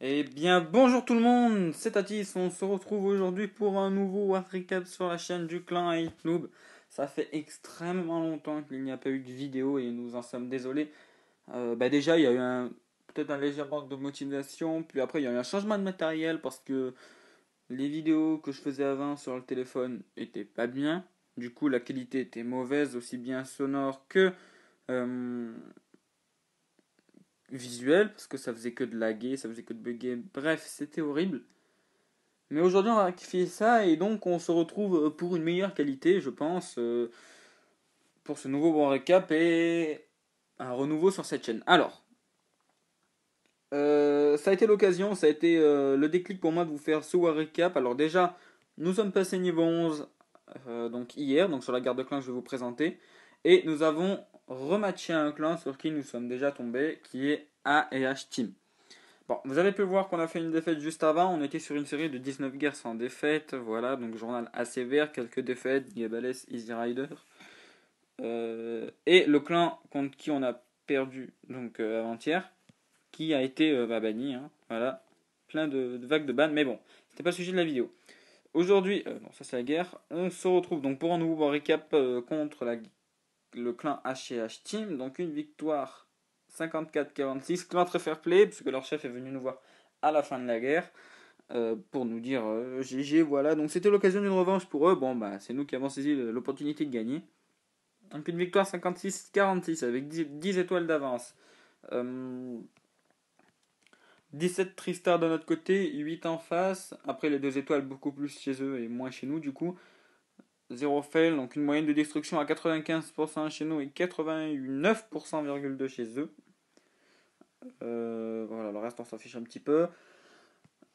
Eh bien, bonjour tout le monde, c'est Tatis, on se retrouve aujourd'hui pour un nouveau War Recap sur la chaîne du clan Hate Noob. Ça fait extrêmement longtemps qu'il n'y a pas eu de vidéo et nous en sommes désolés. Déjà, il y a eu peut-être un léger manque de motivation, puis après il y a eu un changement de matériel parce que les vidéos que je faisais avant sur le téléphone étaient pas bien. Du coup, la qualité était mauvaise, aussi bien sonore que euh, visuelle, parce que ça faisait que de laguer, ça faisait que de bugger. Bref, c'était horrible. Mais aujourd'hui, on va rectifier ça et donc on se retrouve pour une meilleure qualité, je pense, pour ce nouveau bon récap et un renouveau sur cette chaîne. Alors, ça a été l'occasion, ça a été le déclic pour moi de vous faire ce war recap. Alors déjà, nous sommes passés niveau 11 donc hier, donc sur la garde de clan que je vais vous présenter. Et nous avons rematché un clan sur qui nous sommes déjà tombés, qui est A et H Team. Bon, vous avez pu voir qu'on a fait une défaite juste avant. On était sur une série de 19 guerres sans défaite. Voilà, donc journal assez vert, quelques défaites, Gabales, Easy Rider. Et le clan contre qui on a perdu donc avant-hier, qui a été banni. Hein, voilà, plein de vagues de ban. Mais bon, c'était pas le sujet de la vidéo. Aujourd'hui, non, ça c'est la guerre. On se retrouve donc pour un nouveau récap contre le clan H&H Team. Donc une victoire 54-46. Clan très fair play, puisque leur chef est venu nous voir à la fin de la guerre pour nous dire GG, voilà. Donc c'était l'occasion d'une revanche pour eux. Bon, bah c'est nous qui avons saisi l'opportunité de gagner. Donc une victoire 56-46 avec 10 étoiles d'avance. Euh, 17 Tristar de notre côté, 8 en face. Après les 2 étoiles beaucoup plus chez eux et moins chez nous du coup. 0 fail, donc une moyenne de destruction à 95% chez nous et 89,2% chez eux. Voilà, le reste on s'en fiche un petit peu.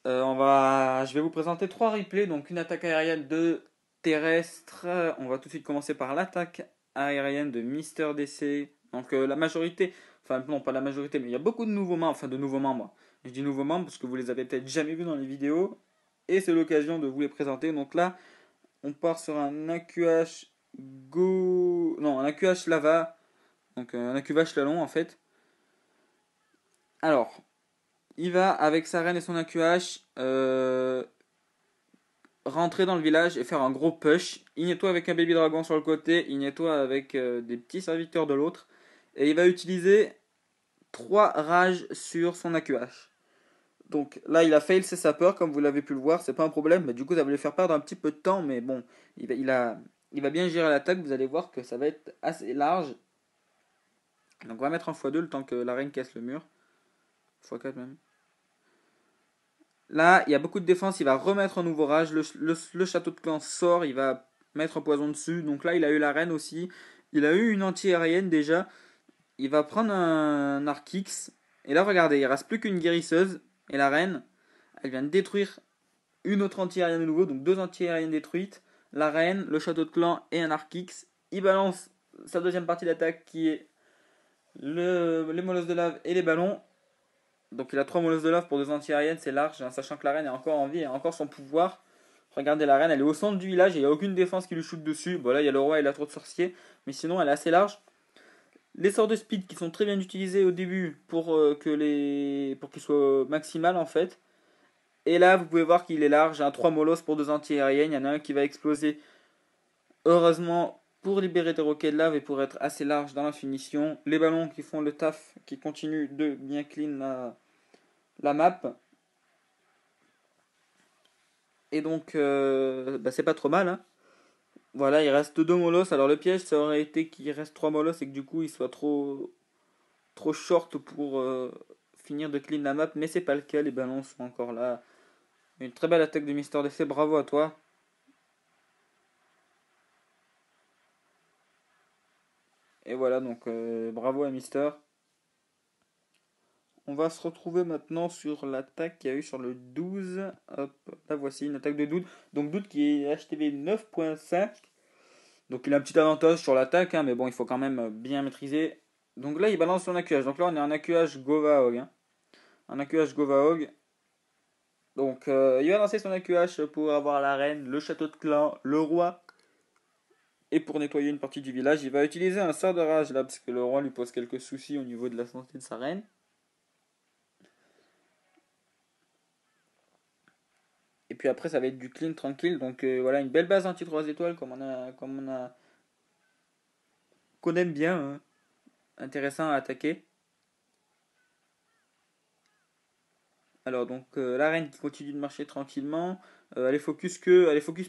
Je vais vous présenter trois replays, donc une attaque aérienne, deux terrestres. On va tout de suite commencer par l'attaque aérienne de Mister DC. Donc la majorité, enfin non pas la majorité, mais il y a beaucoup de nouveaux membres, enfin de nouveaux membres. Je dis nouveaux membres parce que vous les avez peut-être jamais vus dans les vidéos et c'est l'occasion de vous les présenter. Donc là, on part sur un AQH Go, non un AQH Lava, donc un AQH Lalon en fait. Alors, il va avec sa reine et son AQH rentrer dans le village et faire un gros push. Il nettoie avec un baby dragon sur le côté, il nettoie avec des petits serviteurs de l'autre. Et il va utiliser 3 rages sur son AQH. Donc là, il a fail ses sapeurs, comme vous l'avez pu le voir, c'est pas un problème. Mais du coup, ça va lui faire perdre un petit peu de temps, mais bon, il va bien gérer l'attaque. Vous allez voir que ça va être assez large. Donc on va mettre en x2 le temps que la reine casse le mur. x4 même. Là, il y a beaucoup de défense, il va remettre un nouveau rage. Le château de clan sort, il va mettre un poison dessus. Donc là, il a eu la reine aussi. Il a eu une anti-aérienne déjà. Il va prendre un Arc-X. Et là, regardez, il reste plus qu'une guérisseuse. Et la reine, elle vient de détruire une autre anti-aérienne de nouveau. Donc deux anti-aériennes détruites. La reine, le château de clan et un Arc-X. Il balance sa deuxième partie d'attaque qui est les molosses de lave et les ballons. Donc il a 3 molosses de lave pour 2 anti-aériennes, c'est large, hein, sachant que la reine est encore en vie et a encore son pouvoir. Regardez la reine, elle est au centre du village et il n'y a aucune défense qui lui shoot dessus. Bon là il y a le roi et la tour de sorcier, mais sinon elle est assez large. Les sorts de speed qui sont très bien utilisés au début pour qu'ils soient maximales en fait. Et là vous pouvez voir qu'il est large, un 3 molosses pour 2 anti-aériennes, il y en a un qui va exploser. Heureusement pour libérer des roquets de lave et pour être assez large dans la finition. Les ballons qui font le taf, qui continuent de bien clean la map. Et donc, c'est pas trop mal. Hein. Voilà, il reste 2 molosses. Alors le piège, ça aurait été qu'il reste 3 molosses et que du coup, il soit trop short pour finir de clean la map. Mais c'est pas le cas, les ballons sont encore là. Une très belle attaque de Mister DC, bravo à toi. Et voilà, donc bravo à Mister. On va se retrouver maintenant sur l'attaque qu'il y a eu sur le 12. Hop, la voici, une attaque de Doud. Donc Doud qui est HTV 9.5. Donc il a un petit avantage sur l'attaque, hein, mais bon, il faut quand même bien maîtriser. Donc là, il balance son AQH. Donc là, on est en AQH Govaog. Hein. Un AQH Govaog. Donc il va lancer son AQH pour avoir la reine, le château de clan, le roi. Et pour nettoyer une partie du village, il va utiliser un sort de rage là, parce que le roi lui pose quelques soucis au niveau de la santé de sa reine. puis après, ça va être du clean tranquille. Donc voilà, une belle base anti 3 étoiles qu'on aime bien, hein. Intéressant à attaquer. Alors donc la reine qui continue de marcher tranquillement. Elle est focus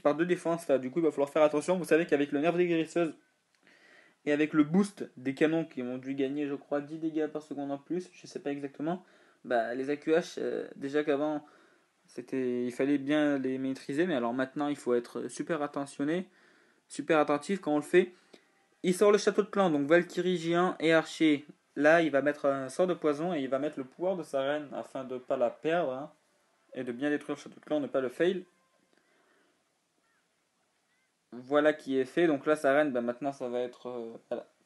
par deux défenses là. Du coup, il va falloir faire attention. Vous savez qu'avec le nerf des guérisseuses et avec le boost des canons qui ont dû gagner, je crois, 10 dégâts par seconde en plus, je sais pas exactement. Bah les AQH, déjà qu'avant il fallait bien les maîtriser, mais alors maintenant il faut être super attentionné, super attentif quand on le fait. Il sort le château de clan, donc Valkyrie, géant et archer. Là, il va mettre un sort de poison et il va mettre le pouvoir de sa reine afin de ne pas la perdre, hein, et de bien détruire le château de clan, ne pas le fail. Voilà qui est fait. Donc là, sa reine, bah, maintenant, ça va être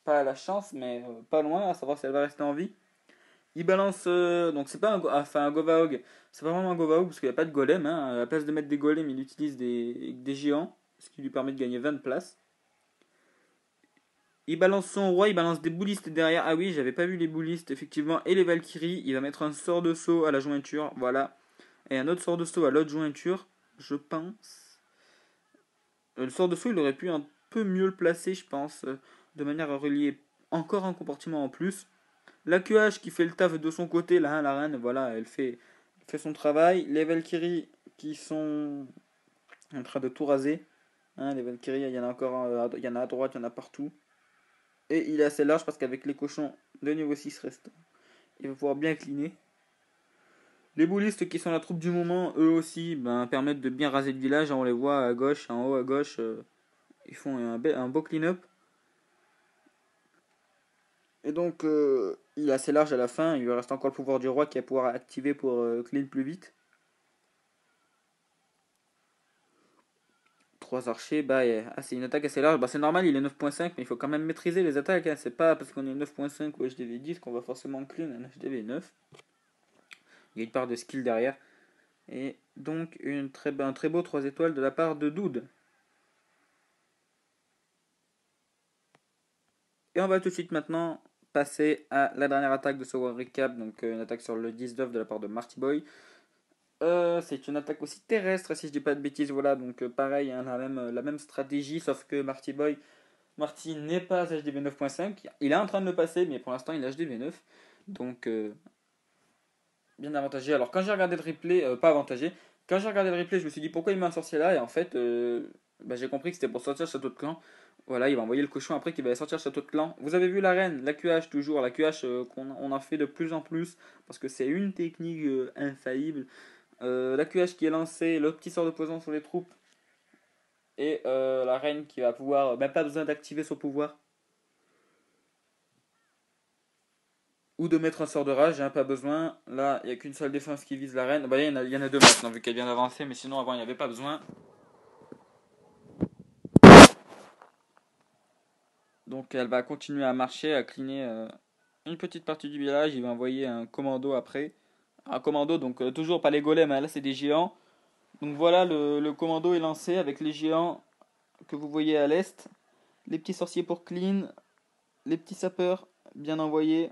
pas à la chance, mais pas loin, à savoir si elle va rester en vie. Il balance, donc c'est pas un Govaog, c'est pas vraiment un Govaog parce qu'il n'y a pas de golem, hein. À la place de mettre des golems, il utilise des géants, ce qui lui permet de gagner 20 de place. Il balance son roi, il balance des boulistes derrière. Ah oui, j'avais pas vu les boulistes, effectivement. Et les Valkyries, il va mettre un sort de saut à la jointure, voilà. Et un autre sort de saut à l'autre jointure, je pense. Le sort de saut, il aurait pu un peu mieux le placer, je pense, de manière à relier encore un compartiment en plus. La QH qui fait le taf de son côté, là, hein, la reine, voilà, elle fait son travail. Les Valkyries qui sont en train de tout raser. Hein, les Valkyries, il y en a encore, il y en a à droite, il y en a partout. Et il est assez large parce qu'avec les cochons de niveau 6 restants, il va pouvoir bien cleaner. Les boulistes qui sont la troupe du moment, eux aussi, ben, permettent de bien raser le village. On les voit à gauche, en haut à gauche. Ils font un beau clean-up. Et donc, il est assez large à la fin. Il lui reste encore le pouvoir du roi qui va pouvoir activer pour clean plus vite. 3 archers, bah, c'est une attaque assez large. Bah, c'est normal, il est 9.5, mais il faut quand même maîtriser les attaques, hein. C'est pas parce qu'on est 9.5 ou HDV 10 qu'on va forcément clean un HDV 9. Il y a une part de skill derrière. Et donc un très beau 3 étoiles de la part de Doud. Et on va tout de suite maintenant passer à la dernière attaque de ce War Recap. Donc une attaque sur le 19 de la part de Marty Boy. C'est une attaque aussi terrestre si je dis pas de bêtises. Voilà, donc pareil, hein, la même stratégie, sauf que Marty n'est pas HDV 9.5. Il est en train de le passer, mais pour l'instant il est HDV 9. Donc bien avantagé. Alors quand j'ai regardé le replay, pas avantagé, quand j'ai regardé le replay, je me suis dit pourquoi il met un sorcier là, et en fait, bah, j'ai compris que c'était pour sortir le château de clan. Voilà, il va envoyer le cochon après qu'il va sortir le château de clan. Vous avez vu la reine, la QH toujours, la QH qu'on a fait de plus en plus, parce que c'est une technique infaillible. La QH qui est lancée, le petit sort de poison sur les troupes, et la reine qui va pouvoir, même pas besoin d'activer son pouvoir, ou de mettre un sort de rage, hein, pas besoin. Là, il n'y a qu'une seule défense qui vise la reine. Bah, il y en a deux maintenant, vu qu'elle vient d'avancer, mais sinon avant il n'y avait pas besoin. Donc elle va continuer à marcher, à cleaner une petite partie du village. Il va envoyer un commando après. Un commando, donc toujours pas les golems, hein, là c'est des géants. Donc voilà, le commando est lancé avec les géants que vous voyez à l'est. Les petits sorciers pour clean, les petits sapeurs bien envoyés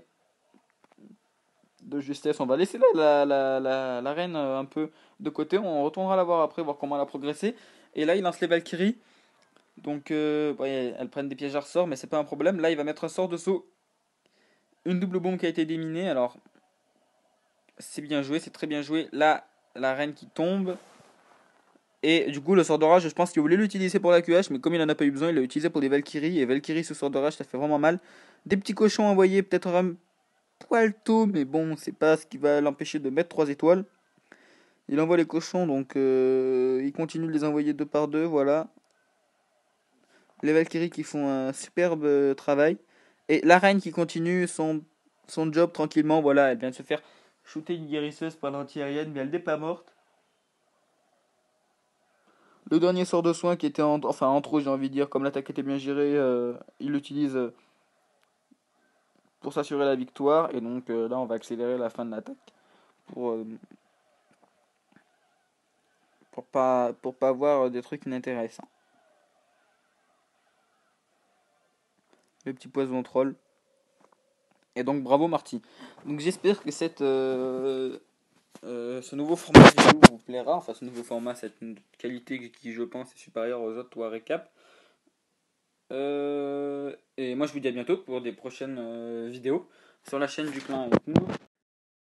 de justesse. On va laisser la reine un peu de côté. On retournera la voir après, voir comment elle a progressé. Et là, il lance les Valkyries. Donc, ouais, elles prennent des pièges à ressort, mais c'est pas un problème. Là, il va mettre un sort de saut. Une double bombe qui a été déminée. Alors, c'est bien joué, c'est très bien joué. Là, la reine qui tombe. Et du coup, le sort d'orage, je pense qu'il voulait l'utiliser pour la QH, mais comme il en a pas eu besoin, il l'a utilisé pour des Valkyries. Et Valkyrie, ce sort d'orage, ça fait vraiment mal. Des petits cochons envoyés, peut-être un poil tôt, mais bon, c'est pas ce qui va l'empêcher de mettre 3 étoiles. Il envoie les cochons, donc il continue de les envoyer deux par deux, voilà. Les Valkyries qui font un superbe travail. Et la reine qui continue son job tranquillement, voilà, elle vient de se faire shooter une guérisseuse par l'anti-aérienne, mais elle n'est pas morte. Le dernier sort de soin qui était en trop, j'ai envie de dire, comme l'attaque était bien gérée, il l'utilise pour s'assurer la victoire. Et donc là, on va accélérer la fin de l'attaque pour, euh, pour pas avoir des trucs inintéressants. Le petit poison troll. Et donc bravo Marty. Donc j'espère que ce nouveau format vidéo vous plaira. Enfin, ce nouveau format, c'est une qualité qui, je pense, est supérieure aux autres War Recap. Et moi, je vous dis à bientôt pour des prochaines vidéos sur la chaîne du clan.